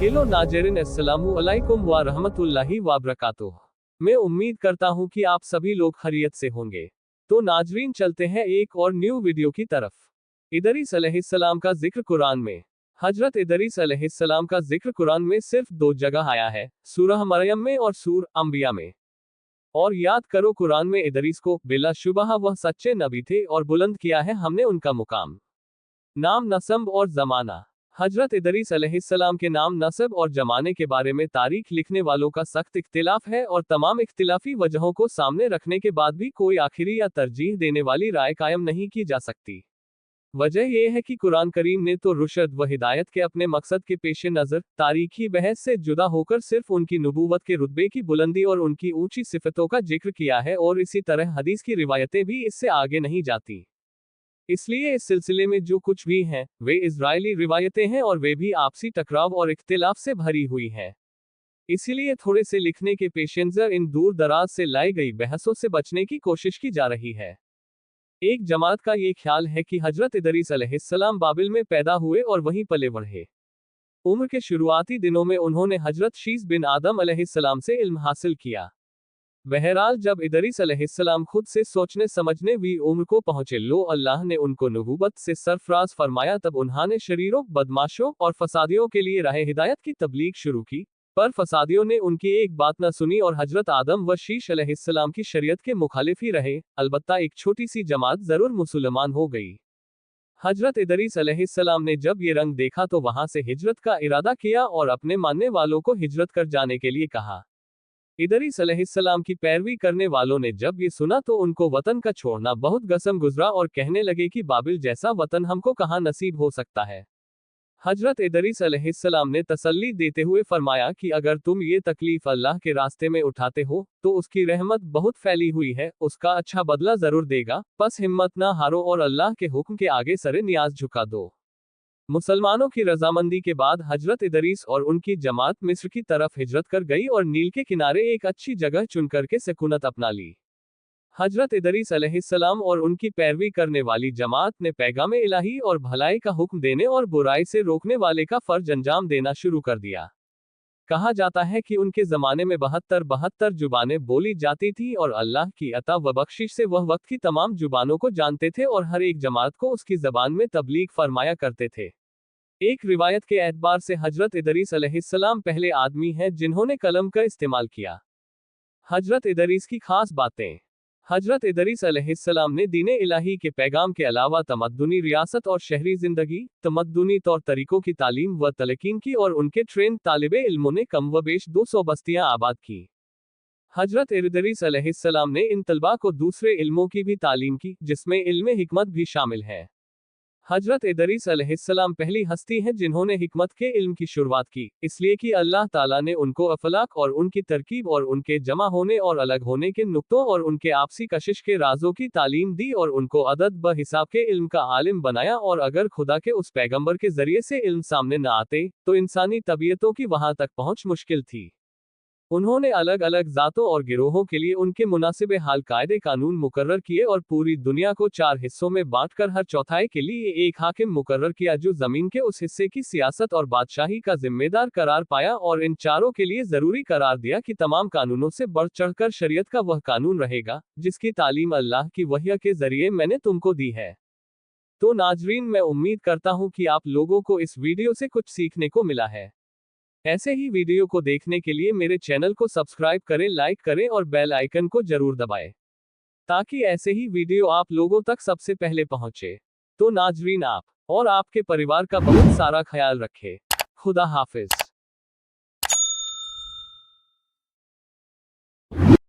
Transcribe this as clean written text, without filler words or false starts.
Hello नाज़रीन, अस्सलामु अलैकुम व रहमतुल्लाहि व बरकातुहू। मैं उम्मीद करता हूँ कि आप सभी लोग खैरियत से होंगे। तो नाज़रीन, चलते हैं एक और न्यू वीडियो की तरफ। इदरीस अलैहिस्सलाम का जिक्र कुरान में। हजरत इदरीस अलैहिस्सलाम का जिक्र कुरान में सिर्फ 2 जगह आया है, सूरह मरियम में और सूर अंबिया में। और याद करो, कुरान में इदरीस को बिलाशुबह वह सच्चे नबी थे और बुलंद किया है हमने उनका मुकाम। नाम, नस्ब और जमाना। हजरत इदरीस अलैहिस्सलाम के नाम, नस्ब और जमाने के बारे में तारीख लिखने वालों का सख्त इख्तिलाफ है और तमाम इख्तिलाफी वजहों को सामने रखने के बाद भी कोई आखिरी या तरजीह देने वाली राय कायम नहीं की जा सकती। वजह यह है कि कुरान करीम ने तो रुशद व हिदायत के अपने मकसद के पेश नज़र तारीखी बहस से जुदा होकर सिर्फ उनकी नबूवत के रुतबे की बुलंदी और उनकी ऊंची सिफतों का जिक्र किया है, और इसी तरह हदीस की रिवायतें भी इससे आगे नहीं जाती। इसलिए इस सिलसिले में जो कुछ भी हैं, वे इजरायली रिवायतें हैं और वे भी आपसी टकराव और इख्तिलाफ से भरी हुई हैं। इसीलिए थोड़े से लिखने के पेशेंजर इन दूर दराज से लाई गई बहसों से बचने की कोशिश की जा रही है। एक जमात का ये ख्याल है कि हजरत इदरीस अलैहिस्सलाम बाबिल में पैदा हुए और वहीं पले बढ़े। उम्र के शुरुआती दिनों में उन्होंने हजरत शीस बिन आदम अलैहिस्सलाम से इल्म हासिल किया। बहरहाल, जब इदरीस अलैहिस्सलाम खुद से सोचने समझने भी उम्र को पहुंचे, लो अल्लाह ने उनको नबूवत से सरफराज फरमाया, तब उन्होंने शरीरों, बदमाशों और फसादियों के लिए राह हिदायत की तबलीग शुरू की। पर फसादियों ने उनकी एक बात न सुनी और हजरत आदम व शीश अलैहिस्सलाम की शरीयत के मुखालिफ ही रहे। अलबत्ता एक छोटी सी जमात जरूर मुसलमान हो गई। हजरत इदरीस अलैहिस्सलाम ने जब ये रंग देखा तो वहां से हिजरत का इरादा किया और अपने मानने वालों को हिजरत कर जाने के लिए कहा। इदरीस अलैहिस्सलाम की पैरवी करने वालों ने जब ये सुना तो उनको वतन का छोड़ना बहुत गसम गुजरा और कहने लगे कि बाबिल जैसा वतन हमको कहाँ नसीब हो सकता है। हजरत इदरीस अलैहिस्सलाम ने तसल्ली देते हुए फरमाया कि अगर तुम ये तकलीफ अल्लाह के रास्ते में उठाते हो तो उसकी रहमत बहुत फैली हुई है, उसका अच्छा बदला जरूर देगा। बस हिम्मत ना हारो और अल्लाह के हुक्म के आगे सरे नियाज झुका दो। मुसलमानों की रजामंदी के बाद हजरत इदरीस और उनकी जमात मिस्र की तरफ हिजरत कर गई और नील के किनारे एक अच्छी जगह चुनकर के सुकूनत अपना ली। हजरत इदरीस अलैहिस्सलाम और उनकी पैरवी करने वाली जमात ने पैगाम इलाही और भलाई का हुक्म देने और बुराई से रोकने वाले का फर्ज अंजाम देना शुरू कर दिया। कहा जाता है कि उनके जमाने में 72 जुबानें बोली जाती थी और अल्लाह की अता व बख्शिश से वह वक्त की तमाम जुबानों को जानते थे और हर एक जमात को उसकी जबान में तबलीग फरमाया करते थे। एक रिवायत के एतबार से हजरत इदरीस अलैहिस्सलाम पहले आदमी हैं जिन्होंने कलम का इस्तेमाल किया। हजरत इदरीस की खास बातें। हजरत इदरीस अलैहिस्सलाम ने दीने इलाही के पैगाम के अलावा तमद्दुनी रियासत और शहरी जिंदगी, तमद्दुनी तौर तरीकों की तालीम व तलकीन की और उनके ट्रेन तालिबे इल्मों ने कम व बेश 200 बस्तियां आबाद की। हजरत इदरीस अलैहिस्सलाम ने इन तलबा को दूसरे इल्मों की भी तालीम की, जिसमें इल्म हिकमत भी शामिल है। हजरत इदरीस अलैहिस्सलाम पहली हस्ती हैं जिन्होंने हिकमत के इल्म की शुरुआत की, इसलिए कि अल्लाह ताला ने उनको अफलाक और उनकी तरकीब और उनके जमा होने और अलग होने के नुक्तों और उनके आपसी कशिश के राजों की तालीम दी और उनको अदद ब हिसाब के इल्म का आलिम बनाया। और अगर खुदा के उस पैगंबर के जरिए से इल्म सामने न आते तो इंसानी तबीयतों की वहां तक पहुंच मुश्किल थी। उन्होंने अलग अलग जातों और गिरोहों के लिए उनके मुनासिब हाल कायदे कानून मुकर्रर किए और पूरी दुनिया को 4 हिस्सों में बांटकर हर चौथाई के लिए एक हाकिम मुकर्रर किया जो जमीन के उस हिस्से की सियासत और बादशाही का जिम्मेदार करार पाया, और इन चारों के लिए जरूरी करार दिया कि तमाम कानूनों से बढ़ चढ़कर शरीयत का वह कानून रहेगा जिसकी तालीम अल्लाह की वहय के जरिए मैंने तुमको दी है। तो नाजरीन, मैं उम्मीद करता हूँ कि आप लोगों को इस वीडियो से कुछ सीखने को मिला है। ऐसे ही वीडियो को देखने के लिए मेरे चैनल को सब्सक्राइब करें, लाइक करें और बेल आइकन को जरूर दबाएं, ताकि ऐसे ही वीडियो आप लोगों तक सबसे पहले पहुंचे। तो नाजरीन, आप और आपके परिवार का बहुत सारा ख्याल रखें। खुदा हाफिज।